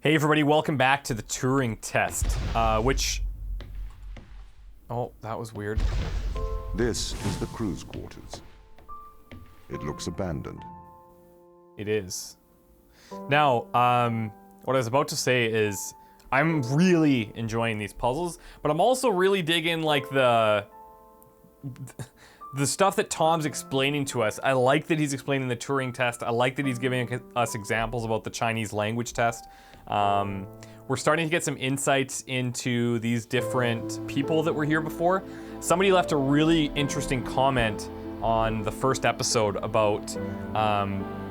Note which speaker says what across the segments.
Speaker 1: Hey everybody, welcome back to the Turing Test, which... Oh, that was weird.
Speaker 2: This is the crew's quarters. It looks abandoned.
Speaker 1: It is. Now, what I was about to say is, I'm really enjoying these puzzles, but I'm also really digging, like, the stuff that Tom's explaining to us. I like that he's explaining the Turing test. I like that he's giving us examples about the Chinese language test. We're starting to get some insights into these different people that were here before. Somebody left a really interesting comment on the first episode about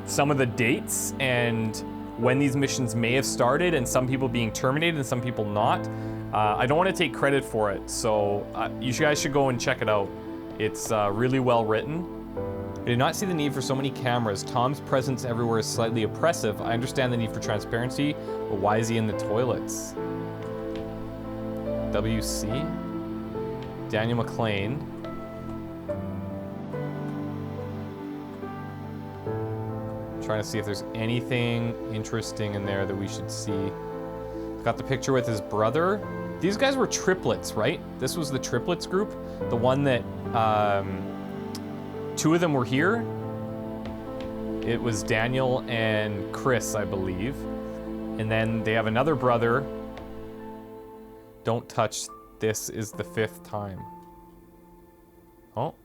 Speaker 1: some of the dates and when these missions may have started, and some people being terminated and some people not. I don't want to take credit for it, so you guys should go and check it out. It's really well written. I do not see the need for so many cameras. Tom's presence everywhere is slightly oppressive. I understand the need for transparency, but why is he in the toilets? WC? Daniel McLean. Trying to see if there's anything interesting in there that we should see. Got the picture with his brother. These guys were triplets, right? This was the triplets group. The one that, two of them were here. It was Daniel and Chris, I believe. And then they have another brother. Don't touch. This is the 5th time. Oh.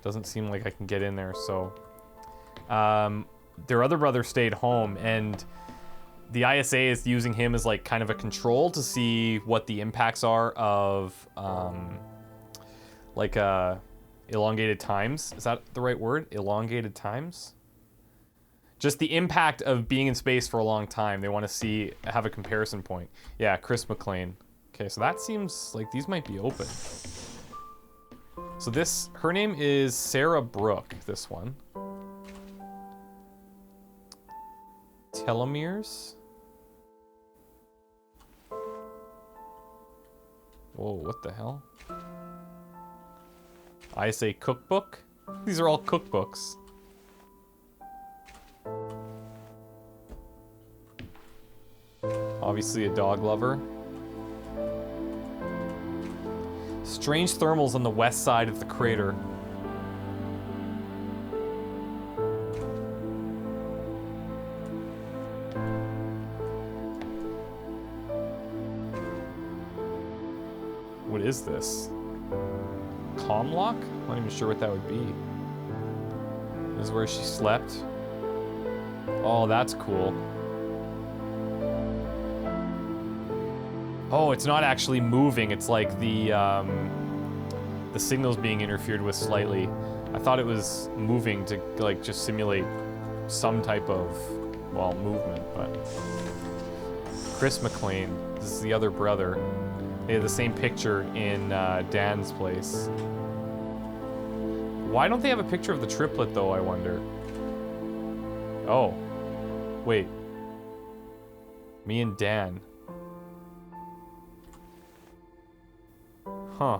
Speaker 1: Doesn't seem like I can get in there, so. Their other brother stayed home, and the ISA is using him as like kind of a control to see what the impacts are of elongated times. Is that the right word? Elongated times? Just the impact of being in space for a long time. They want to have a comparison point. Yeah, Chris McLean. Okay, so that seems like these might be open. So her name is Sarah Brooke, this one. Telomeres? Whoa, what the hell? ISA cookbook? These are all cookbooks. Obviously a dog lover. Strange thermals on the west side of the crater. What is this? Comlock? I'm not even sure what that would be. This is where she slept. Oh, that's cool. Oh, it's not actually moving. It's like the signal's being interfered with slightly. I thought it was moving to like just simulate some type of, well, movement, but. Chris McLean, this is the other brother. They have the same picture in Dan's place. Why don't they have a picture of the triplet though, I wonder? Oh, wait. Me and Dan. Huh.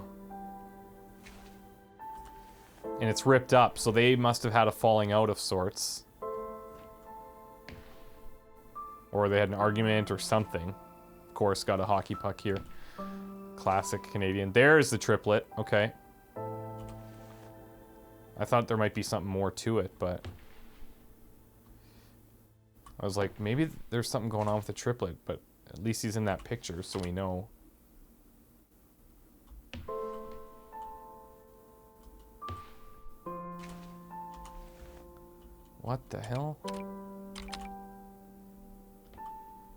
Speaker 1: And it's ripped up, so they must have had a falling out of sorts. Or they had an argument or something. Of course, got a hockey puck here. Classic Canadian. There's the triplet. Okay. I thought there might be something more to it, but... I was like, maybe there's something going on with the triplet, but at least he's in that picture, so we know. What the hell?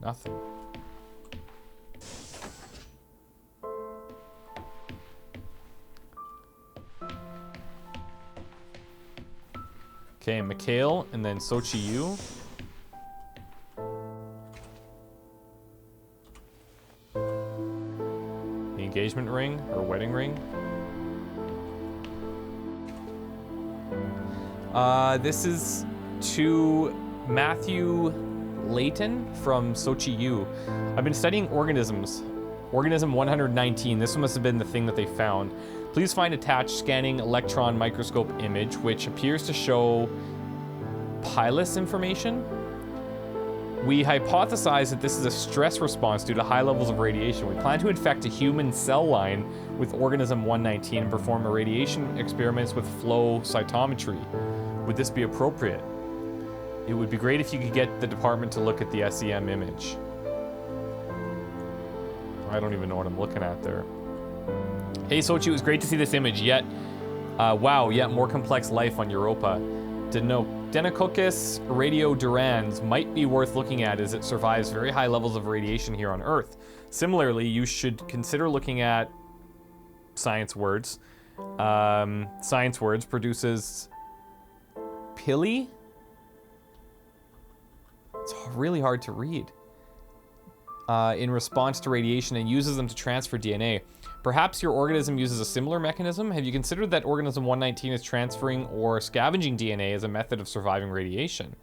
Speaker 1: Nothing. Okay, Mikhail, and then Sochi Yu. The engagement ring, or wedding ring. This is to Matthew Layton from Sochi Yu. I've been studying organisms Organism 119, this must have been the thing that they found. Please find attached scanning electron microscope image, which appears to show pilus information. We hypothesize that this is a stress response due to high levels of radiation. We plan to infect a human cell line with organism 119 and perform irradiation experiments with flow cytometry. Would this be appropriate? It would be great if you could get the department to look at the SEM image. I don't even know what I'm looking at there. Hey Sochi, it was great to see this image, yet more complex life on Europa. Deinococcus radiodurans might be worth looking at as it survives very high levels of radiation here on Earth. Similarly, you should consider looking at Science Words. Science Words produces pili? It's really hard to read. In response to radiation and uses them to transfer DNA. Perhaps your organism uses a similar mechanism? Have you considered that organism 119 is transferring or scavenging DNA as a method of surviving radiation?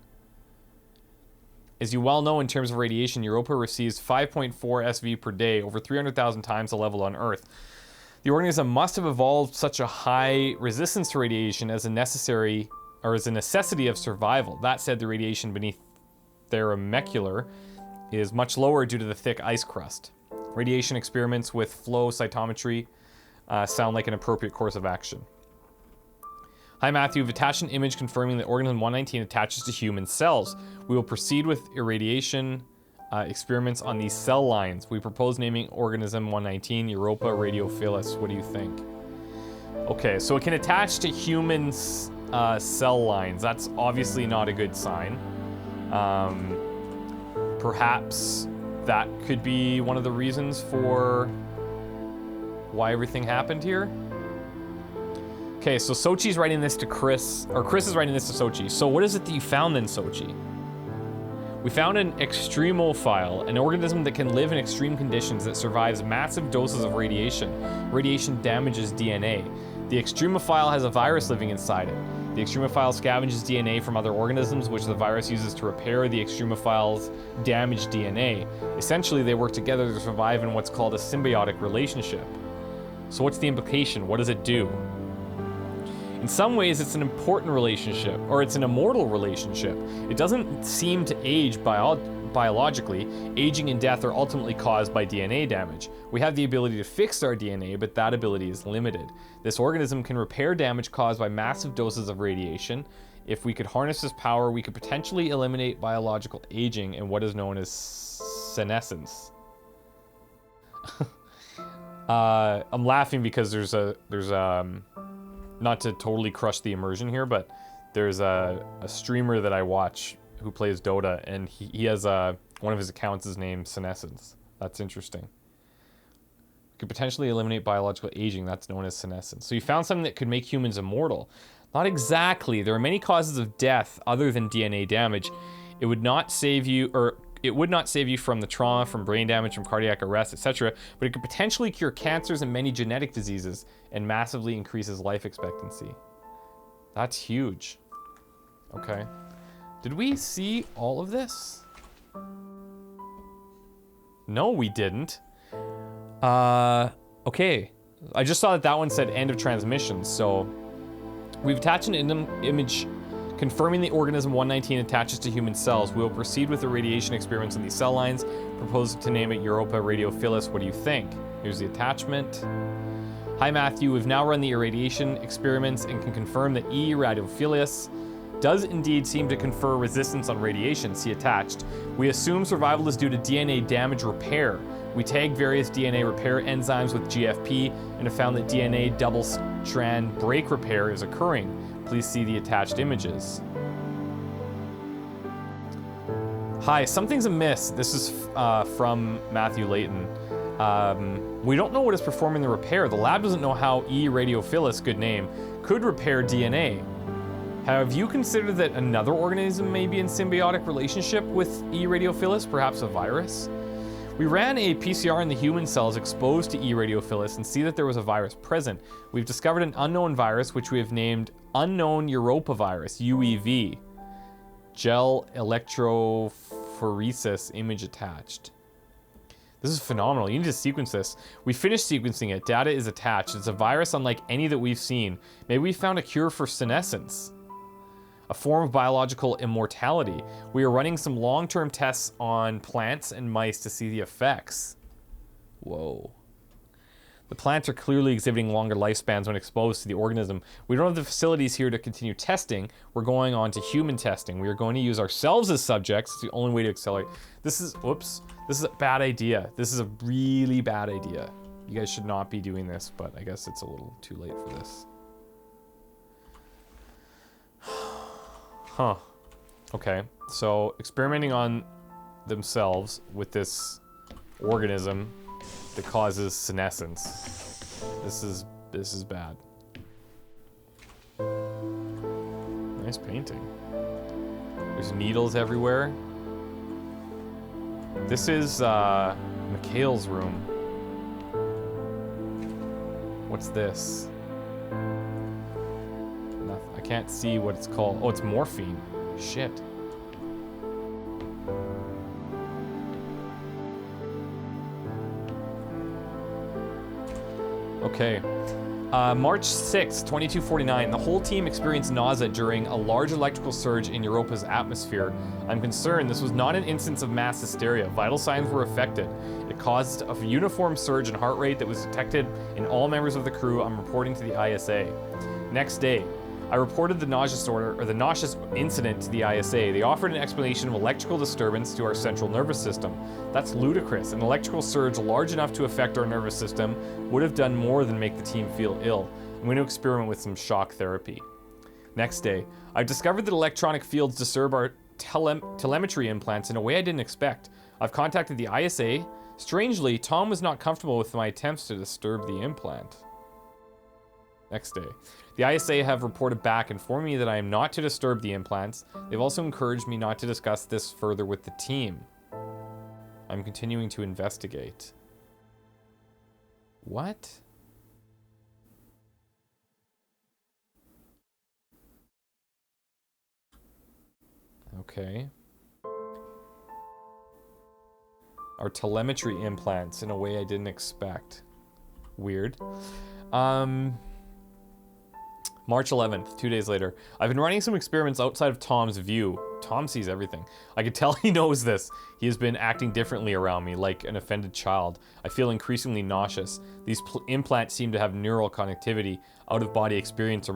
Speaker 1: As you well know, in terms of radiation, Europa receives 5.4 SV per day, over 300,000 times the level on Earth. The organism must have evolved such a high resistance to radiation as a necessity of survival. That said, the radiation beneath their is much lower due to the thick ice crust. Radiation experiments with flow cytometry sound like an appropriate course of action. Hi Matthew, you've attached an image confirming that organism 119 attaches to human cells. We will proceed with irradiation experiments on these cell lines. We propose naming organism 119 Europa radiophilus. What do you think? Okay, so it can attach to human cell lines. That's obviously not a good sign. Perhaps that could be one of the reasons for why everything happened here. Okay, so Sochi's writing this to Chris, or Chris is writing this to Sochi. So what is it that you found then, Sochi? We found an extremophile, an organism that can live in extreme conditions that survives massive doses of radiation. Radiation damages DNA. The extremophile has a virus living inside it. The extremophile scavenges DNA from other organisms, which the virus uses to repair the extremophile's damaged DNA. Essentially, they work together to survive in what's called a symbiotic relationship. So what's the implication? What does it do? In some ways, it's an important relationship, or it's an immortal relationship. It doesn't seem to age biologically. Aging and death are ultimately caused by DNA damage. We have the ability to fix our DNA, but that ability is limited. This organism can repair damage caused by massive doses of radiation. If we could harness this power, we could potentially eliminate biological aging and what is known as senescence. I'm laughing because there's not to totally crush the immersion here, but there's a streamer that I watch who plays Dota, and he has one of his accounts is named Senescence. That's interesting. Could potentially eliminate biological aging. That's known as senescence. So you found something that could make humans immortal. Not exactly. There are many causes of death other than DNA damage. It would not save you, from the trauma, from brain damage, from cardiac arrest, etc., but it could potentially cure cancers and many genetic diseases and massively increases life expectancy. That's huge. Okay. Did we see all of this? No, we didn't. Okay. I just saw that one said end of transmission, so we've attached an image confirming the organism 119 attaches to human cells. We will proceed with the radiation experiments on these cell lines. Propose to name it Europa radiophilus. What do you think? Here's the attachment. Hi Matthew, we've now run the irradiation experiments and can confirm that E. radiophilus does indeed seem to confer resistance on radiation. See attached. We assume survival is due to DNA damage repair. We tagged various DNA repair enzymes with GFP and have found that DNA double-strand break repair is occurring. Please see the attached images. Hi, something's amiss. This is from Matthew Layton. We don't know what is performing the repair. The lab doesn't know how E. radiophilus, good name, could repair DNA. Have you considered that another organism may be in symbiotic relationship with E. radiophilus, perhaps a virus? We ran a PCR in the human cells exposed to E. radiophilus and see that there was a virus present. We've discovered an unknown virus, which we have named Unknown Europa virus, UEV. Gel electrophoresis image attached. This is phenomenal. You need to sequence this. We finished sequencing it. Data is attached. It's a virus unlike any that we've seen. Maybe we found a cure for senescence, a form of biological immortality. We are running some long-term tests on plants and mice to see the effects. Whoa. The plants are clearly exhibiting longer lifespans when exposed to the organism. We don't have the facilities here to continue testing. We're going on to human testing. We are going to use ourselves as subjects. It's the only way to accelerate. This is, whoops. This is a bad idea. This is a really bad idea. You guys should not be doing this, but I guess it's a little too late for this. Huh. Okay, so experimenting on themselves with this organism that causes senescence. This is bad. Nice painting. There's needles everywhere. This is Mikhail's room. What's this? Nothing. I can't see what it's called. Oh, it's morphine. Shit. Okay. March 6th, 2249. The whole team experienced nausea during a large electrical surge in Europa's atmosphere. I'm concerned this was not an instance of mass hysteria. Vital signs were affected. It caused a uniform surge in heart rate that was detected in all members of the crew. I'm reporting to the ISA. Next day, I reported the nauseous incident to the ISA. They offered an explanation of electrical disturbance to our central nervous system. That's ludicrous. An electrical surge large enough to affect our nervous system would have done more than make the team feel ill. I'm going to experiment with some shock therapy. Next day, I've discovered that electronic fields disturb our telemetry implants in a way I didn't expect. I've contacted the ISA. Strangely, Tom was not comfortable with my attempts to disturb the implant. Next day. The ISA have reported back informing me that I am not to disturb the implants. They've also encouraged me not to discuss this further with the team. I'm continuing to investigate. What? Okay. Our telemetry implants in a way I didn't expect. Weird. March 11th, 2 days later. I've been running some experiments outside of Tom's view. Tom sees everything. I can tell he knows this. He has been acting differently around me, like an offended child. I feel increasingly nauseous. These implants seem to have neural connectivity. Out-of-body experiences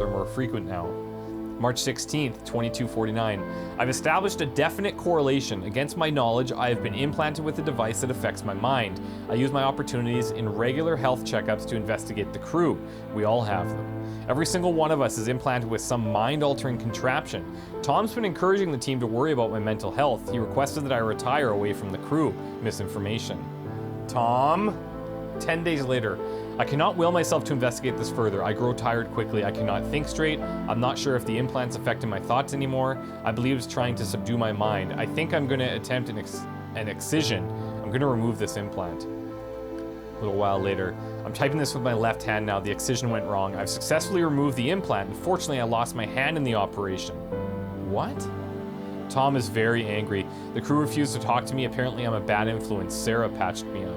Speaker 1: are more frequent now. March 16th, 2249. I've established a definite correlation. Against my knowledge, I have been implanted with a device that affects my mind. I use my opportunities in regular health checkups to investigate the crew. We all have them. Every single one of us is implanted with some mind-altering contraption. Tom's been encouraging the team to worry about my mental health. He requested that I retire away from the crew. Misinformation. Tom? 10 days later. I cannot will myself to investigate this further. I grow tired quickly. I cannot think straight. I'm not sure if the implant's affecting my thoughts anymore. I believe it's trying to subdue my mind. I think I'm going to attempt an excision. I'm going to remove this implant. A little while later. I'm typing this with my left hand now. The excision went wrong. I've successfully removed the implant. Unfortunately, I lost my hand in the operation. What? Tom is very angry. The crew refused to talk to me. Apparently, I'm a bad influence. Sarah patched me up.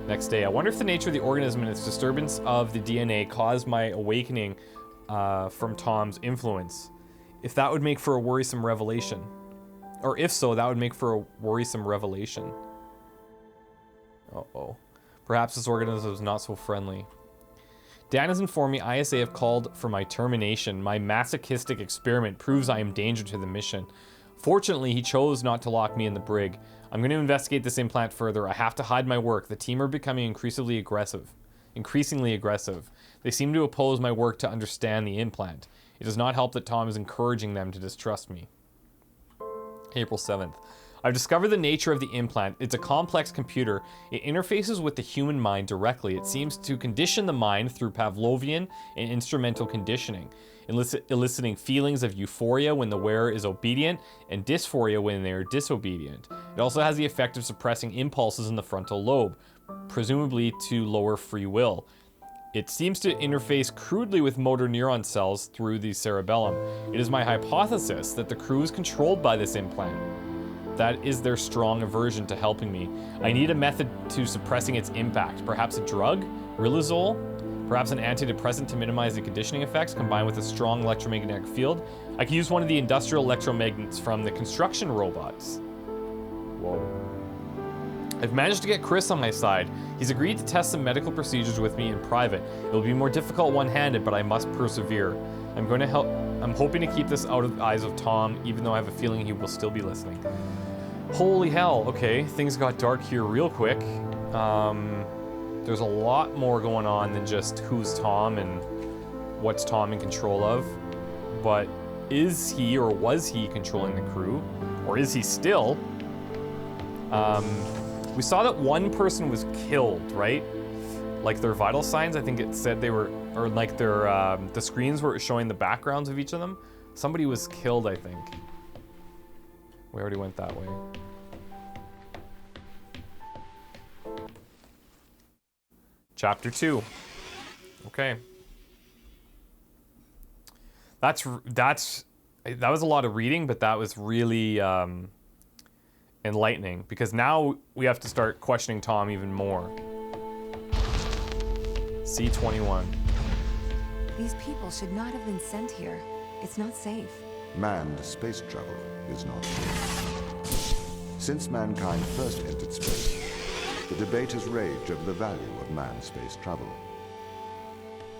Speaker 1: Next day, I wonder if the nature of the organism and its disturbance of the DNA caused my awakening from Tom's influence. If that would make for a worrisome revelation. Or if so, that would make for a worrisome revelation. Uh-oh. Perhaps this organism is not so friendly. Dan has informed me ISA have called for my termination. My masochistic experiment proves I am danger to the mission. Fortunately, he chose not to lock me in the brig. I'm going to investigate this implant further. I have to hide my work. The team are becoming increasingly aggressive. They seem to oppose my work to understand the implant. It does not help that Tom is encouraging them to distrust me. April 7th. I've discovered the nature of the implant. It's a complex computer. It interfaces with the human mind directly. It seems to condition the mind through Pavlovian and instrumental conditioning, eliciting feelings of euphoria when the wearer is obedient and dysphoria when they are disobedient. It also has the effect of suppressing impulses in the frontal lobe, presumably to lower free will. It seems to interface crudely with motor neuron cells through the cerebellum. It is my hypothesis that the crew is controlled by this implant. That is their strong aversion to helping me. I need a method to suppressing its impact. Perhaps a drug? Riluzole? Perhaps an antidepressant to minimize the conditioning effects combined with a strong electromagnetic field. I can use one of the industrial electromagnets from the construction robots. Whoa. I've managed to get Chris on my side. He's agreed to test some medical procedures with me in private. It will be more difficult one-handed, but I must persevere. I'm going to help. I'm hoping to keep this out of the eyes of Tom, even though I have a feeling he will still be listening. Holy hell, okay, things got dark here real quick. There's a lot more going on than just who's Tom and what's Tom in control of. But is he or was he controlling the crew? Or is he still? We saw that one person was killed, right? Like their vital signs, I think it said they were, or like their, the screens were showing the backgrounds of each of them. Somebody was killed, I think. We already went that way. Chapter 2. Okay. That was a lot of reading, but that was really enlightening, because now we have to start questioning Tom even more. C-21.
Speaker 3: These people should not have been sent here. It's not safe.
Speaker 2: Manned space travel is not safe. Since mankind first entered space, the debate has raged over the value of manned space travel.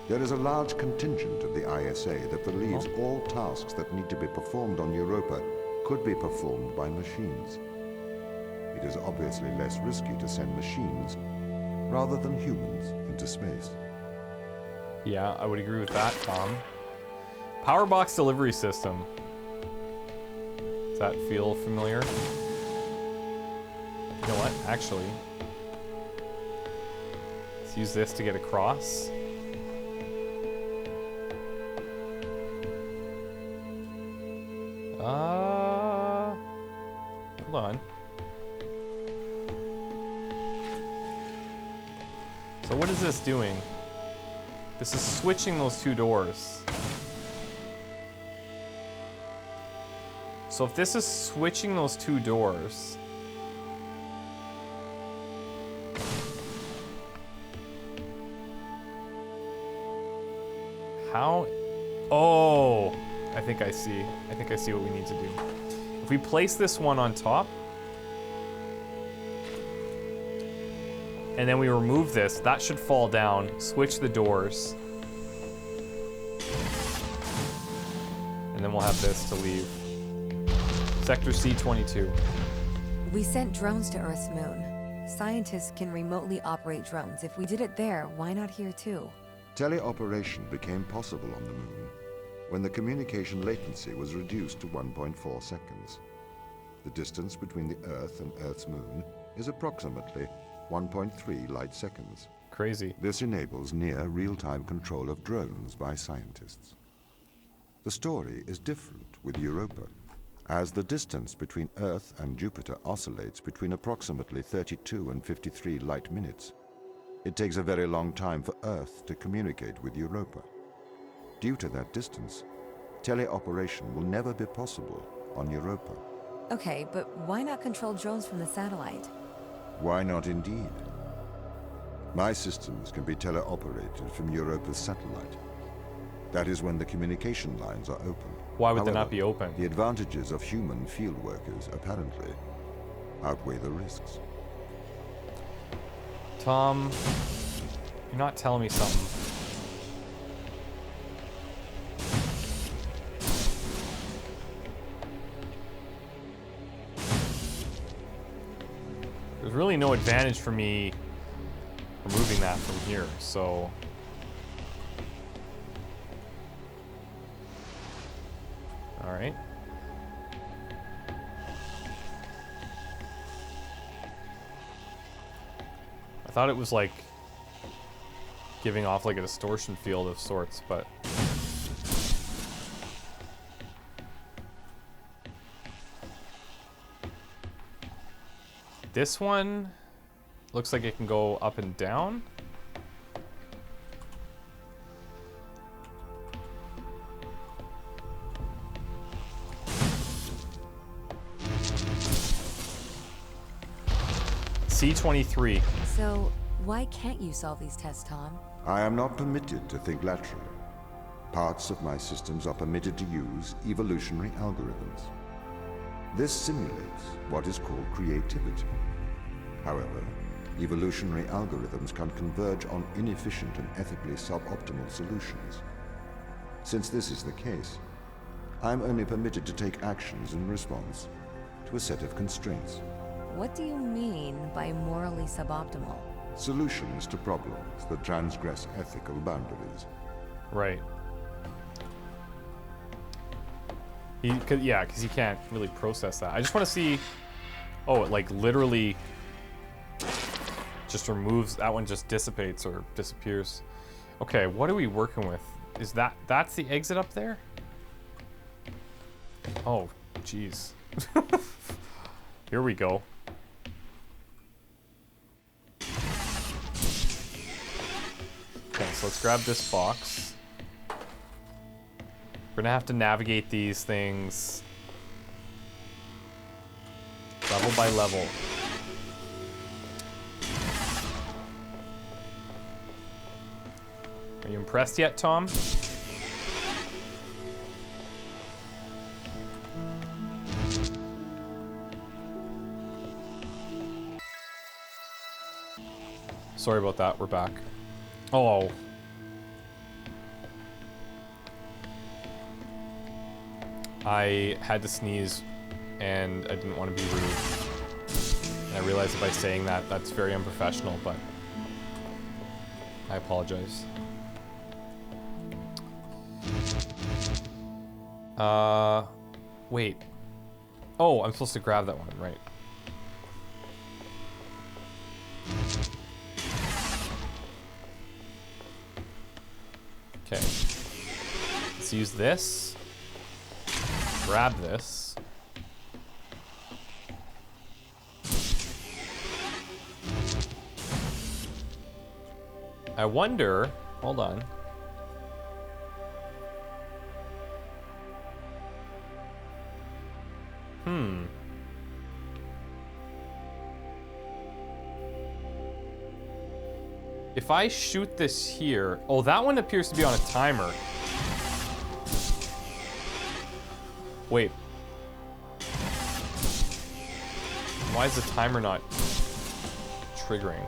Speaker 2: There is a large contingent of the ISA that believes all tasks that need to be performed on Europa could be performed by machines. It is obviously less risky to send machines rather than humans into space.
Speaker 1: Yeah, I would agree with that, Tom. Power box delivery system. Does that feel familiar? You know what? Actually, let's use this to get across. Hold on. So what is this doing? This is switching those two doors. So if this is switching those two doors, how? Oh, I think I see. I think I see what we need to do. If we place this one on top, and then we remove this, that should fall down, switch the doors. And then we'll have this to leave. Sector C-22.
Speaker 3: We sent drones to Earth's moon. Scientists can remotely operate drones. If we did it there, why not here too?
Speaker 2: Teleoperation became possible on the moon when the communication latency was reduced to 1.4 seconds. The distance between the Earth and Earth's moon is approximately 1.3 light seconds.
Speaker 1: Crazy.
Speaker 2: This enables near real-time control of drones by scientists. The story is different with Europa, as the distance between Earth and Jupiter oscillates between approximately 32 and 53 light minutes. It takes a very long time for Earth to communicate with Europa. Due to that distance, teleoperation will never be possible on Europa.
Speaker 3: Okay, but why not control drones from the satellite?
Speaker 2: Why not indeed? My systems can be teleoperated from Europa's satellite. That is when the communication lines are open.
Speaker 1: Why would they
Speaker 2: However,
Speaker 1: not be open?
Speaker 2: The advantages of human field workers apparently outweigh the risks.
Speaker 1: Tom, you're not telling me something. There's really no advantage for me removing that from here, so... Alright. I thought it was like giving off like a distortion field of sorts, but... This one looks like it can go up and down. C23.
Speaker 3: So, why can't you solve these tests, Tom?
Speaker 2: I am not permitted to think laterally. Parts of my systems are permitted to use evolutionary algorithms. This simulates what is called creativity. However, evolutionary algorithms can converge on inefficient and ethically suboptimal solutions. Since this is the case, I'm only permitted to take actions in response to a set of constraints.
Speaker 3: What do you mean by morally suboptimal?
Speaker 2: Solutions to problems that transgress ethical boundaries.
Speaker 1: Right. Because he can't really process that. I just want to see... Oh, it like literally just removes... That one just dissipates or disappears. Okay, what are we working with? Is that's the exit up there? Oh, jeez. Here we go. Okay, so let's grab this box. We're gonna have to navigate these things level by level. Are you impressed yet, Tom? Sorry about that, we're back. Oh. I had to sneeze, and I didn't want to be rude. And I realized that by saying that, that's very unprofessional, but I apologize. Wait. Oh, I'm supposed to grab that one, right. Okay. Let's use this. Grab this. I wonder, hold on. If I shoot this here, oh, that one appears to be on a timer. Wait. Why is the timer not triggering?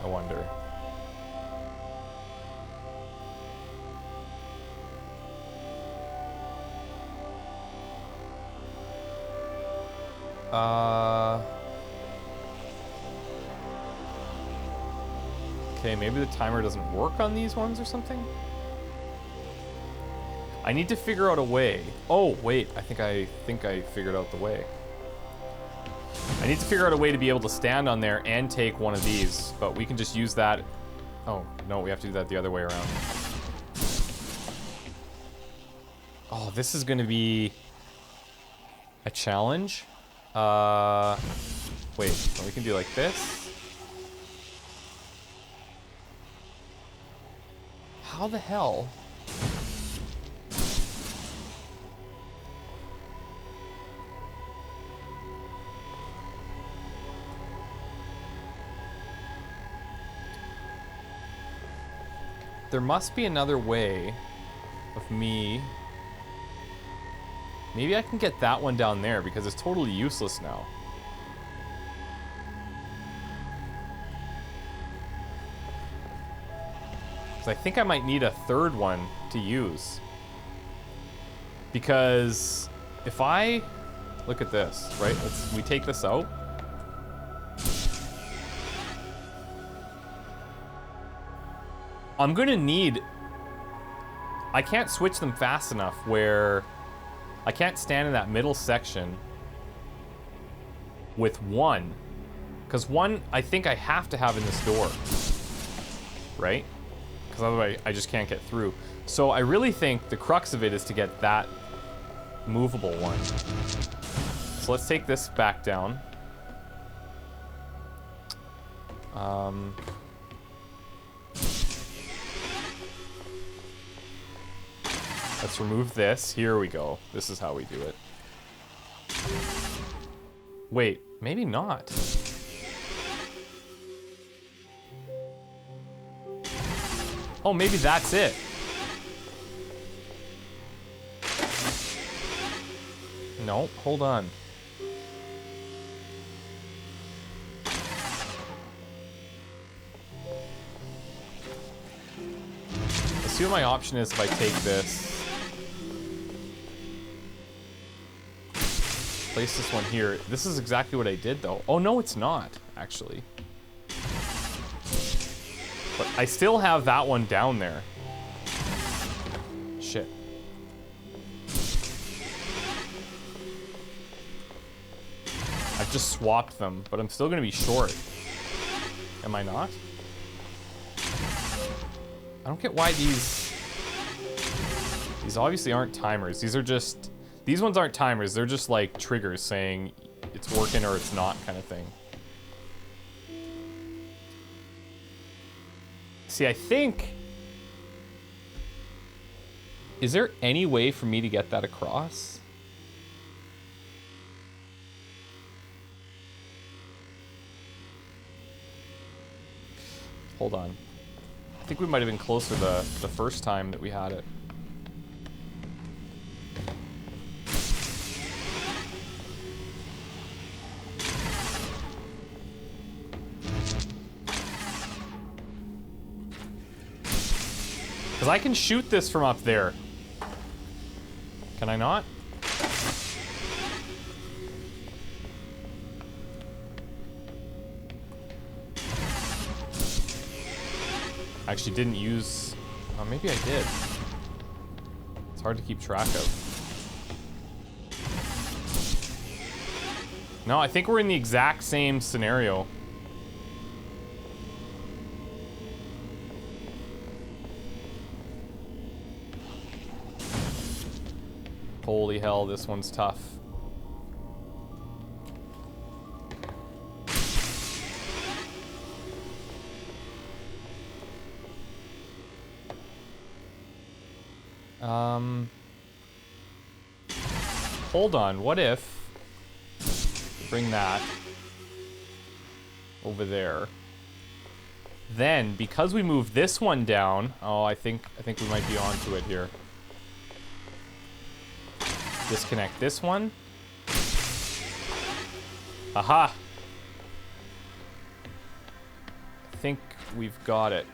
Speaker 1: I wonder. Okay, maybe the timer doesn't work on these ones or something? I need to figure out a way. Oh, wait, I think I figured out the way. I need to figure out a way to be able to stand on there and take one of these, but we can just use that. Oh, no, we have to do that the other way around. Oh, this is gonna be a challenge. Wait, well, we can do like this. How the hell? There must be another way of me. Maybe I can get that one down there because it's totally useless now. I think I might need a third one to use. Because if I look at this, right? We take this out. I'm gonna need, I can't switch them fast enough where I can't stand in that middle section with one. Because one, I think I have to have in this door, right? Because otherwise I just can't get through. So I really think the crux of it is to get that movable one. So let's take this back down. Let's remove this. Here we go. This is how we do it. Wait, maybe not. Oh, maybe that's it. No, hold on. Let's see what my option is if I take this. Place this one here. This is exactly what I did, though. Oh, no, it's not, actually. But I still have that one down there. Shit. I've just swapped them, but I'm still gonna be short. Am I not? I don't get why these obviously aren't timers. These are just, these ones aren't timers. They're just like triggers saying it's working or it's not kind of thing. See, I think, is there any way for me to get that across? Hold on. I think we might have been closer the first time that we had it. Because I can shoot this from up there. Can I not? I actually didn't use... Oh, maybe I did. It's hard to keep track of. No, I think we're in the exact same scenario. Holy hell, this one's tough. Hold on, what if bring that over there. Then, because we moved this one down, oh, I think we might be onto it here. Disconnect this one. Aha! I think we've got it.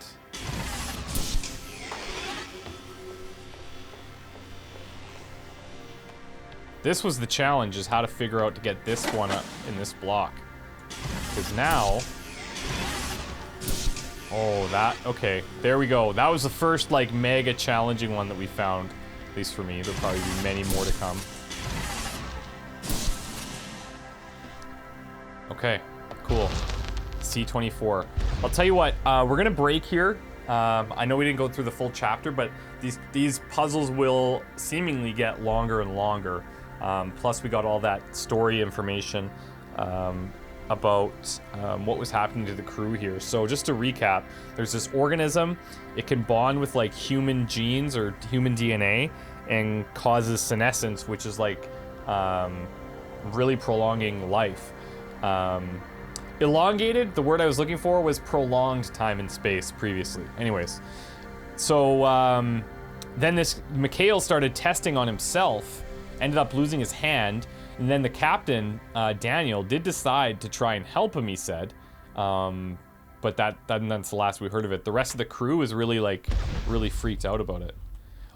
Speaker 1: This was the challenge, is how to figure out to get this one up in this block. Because now... Oh, that... Okay, there we go. That was the first, like, mega challenging one that we found. At least for me. There'll probably be many more to come. Okay, cool. C24. I'll tell you what, we're gonna break here. I know we didn't go through the full chapter, but these puzzles will seemingly get longer and longer. Plus we got all that story information about what was happening to the crew here. So just to recap, there's this organism. It can bond with like human genes or human DNA and causes senescence, which is like really prolonging life. Elongated, the word I was looking for was prolonged time and space previously. Anyways, so then this Mikhail started testing on himself, ended up losing his hand, and then the captain, Daniel, did decide to try and help him, he said. But that's the last we heard of it. The rest of the crew is really freaked out about it.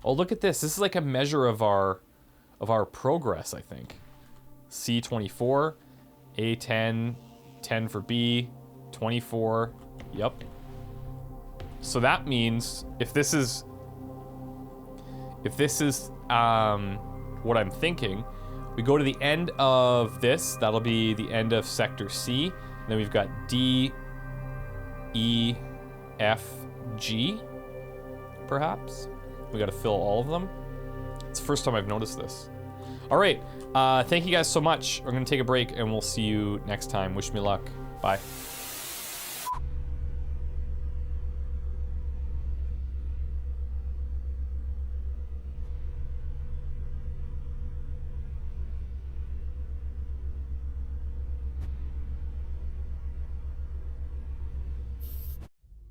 Speaker 1: Oh, look at this. This is like a measure of our progress, I think. C24, A10, 10 for B, 24, yep. So that means if this is what I'm thinking, we go to the end of this, that'll be the end of sector C, and then we've got D, E, F, G, perhaps. We gotta fill all of them. It's the first time I've noticed this. All right, thank you guys so much. I'm gonna take a break and we'll see you next time. Wish me luck. Bye.